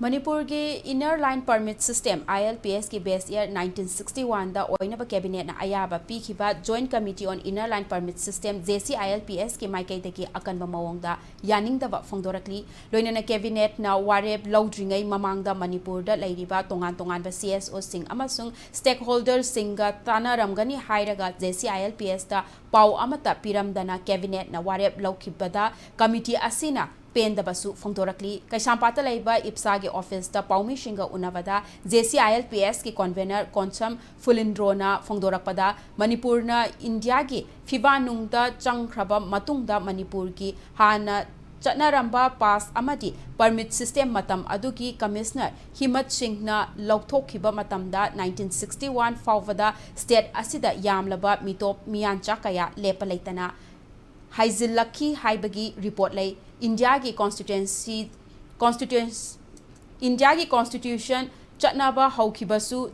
Manipur ki Inner Line Permit System (ILPS) ki base year 1961 da oinaba cabinet na Yaba pikhiba Joint Committee on Inner Line Permit System (Jcilps) ki maikai dagi akanba mawongda yaningdaba phongdorakli loinana cabinet na warep laudringai mamangda Manipur da lairiba tongan-tonganba CSO sing amasung stakeholders singa tanaramgani hairaga Jcilps da pau amata piramdana cabinet na warep laukhibada committee asina Pendabasu Fongdorakli, Kaisampata Laiba Ipsagi Office da Paumi Shinga Unavada, Jcilps ki convener Konsam Fulindrona Fongdorakpada, Manipurna India ki Fibanungda Changkraba Matungda Manipur ki Hana Chatnaramba Pass Amadi Permit System Matam Aduki Commissioner Himat Singh na Lauthokiba Matamda 1961 Fauvada State Asida Yamlaba Mitop Miancha Kaya Lepalaitana Haizilaki Haibagi report lay India ki constitution chatnaba haukibasu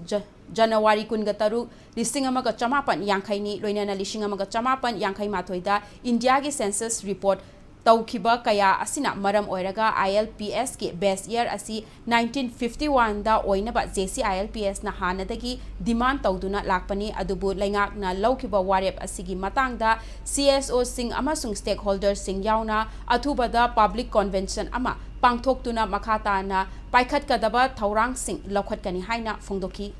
January kungataru listing amaga chamapan yankhaini loinana listing amaga chamapan yankhai mathoida India ki census report Taukiba kaya asina maram oiraga ILPS ki best year asi 1951 da oinaba Jcilps na hanadagi demand tauduna lakpani adubu laingak na laukiba warep asigi matangda CSO sing amasung stakeholders sing yauna athubada public convention ama pangthoktuna makhata na paikhat kadaba thaurang sing lokhatkani haina phongdoki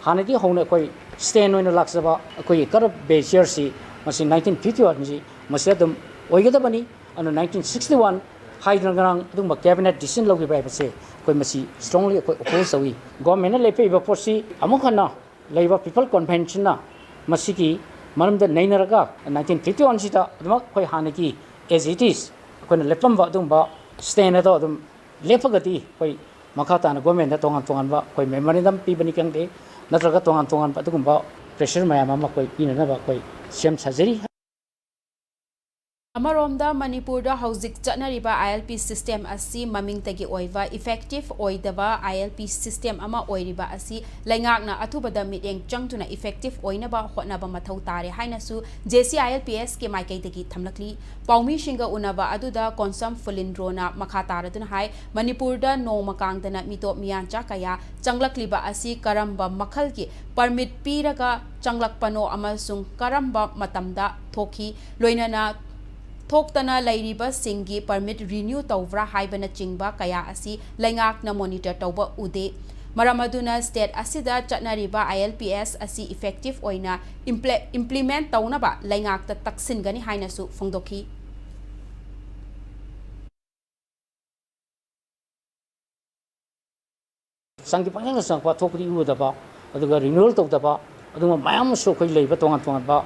Hanaki Hona Koi stand on the Laxaba, Koi Karab base year si, Masi 1951, Masadum, Oigadabani, and 1961, Hydrang, Duma cabinet decision logi by say, Koi Masi strongly opposed away. Government Lepe Vaposi, Amokana, Labor People Convention, Masiki, Manam the Nainaraga, 1951 Sita, Koi Hanaki, as it is, when Lepam Vadumba, stand at them, Lepagati, Koi Makata and government that Tongan, Koi memorandum, Pibanikang Day. Natraga tongan patukumba pressure mayam koi pinanaba koi siam sajari Amaromda Manipur da hauzik chatnariba ILP system asi maming tagi oiva effective oidaba ILP system ama oiriba asi laingakna athubada miteng changtuna effective oinaba hotnaba mathau tare hainasu Jcilps ke maikai tagi thamlakli paumi shinga unaba aduda konsam fulindrona makha taradun hai Manipur da no makangdana mito miancha kaya changlakliba asi karamba makhal ki permit piraga changlakpano amasung karamba matamda thoki loinana Thoktana Lairiba Singi permit renew Tavra Haibana Chingba Kaya Asi Langak na monitor Tauba Ude Maramaduna state asida chatnariba ILPS asi effective oina implement taunaba Langak ta taksin gani hainasu phongdoki Sangi Panganga Sangpa Tokri Udaba, Aduga renewal Tokdaba, Aduma Mayam so Koi Labor Tongan Ba,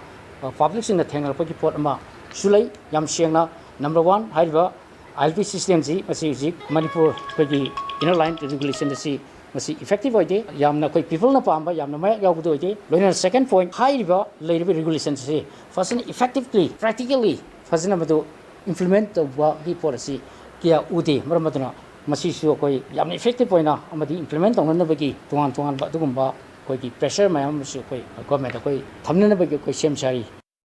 publish in the Tangle Pokipot Ma. Sulai Yam Siangna number 1 Haiba ILP system Z Masi Manipur Pegi inner line regulation the Masi effective oide Yamna Koi people na Pamba Yamna Maya Yabudoide. When second point Haiba labor regulation say first effectively practically first number implement the policy Kia Ude Maramaduna Masi Koi Yam effective point Amadi implement on the Bagi Tuan Batugumba Koi pressure Mayam Koi government Koi Tamna Bagi Koi Shem Shari.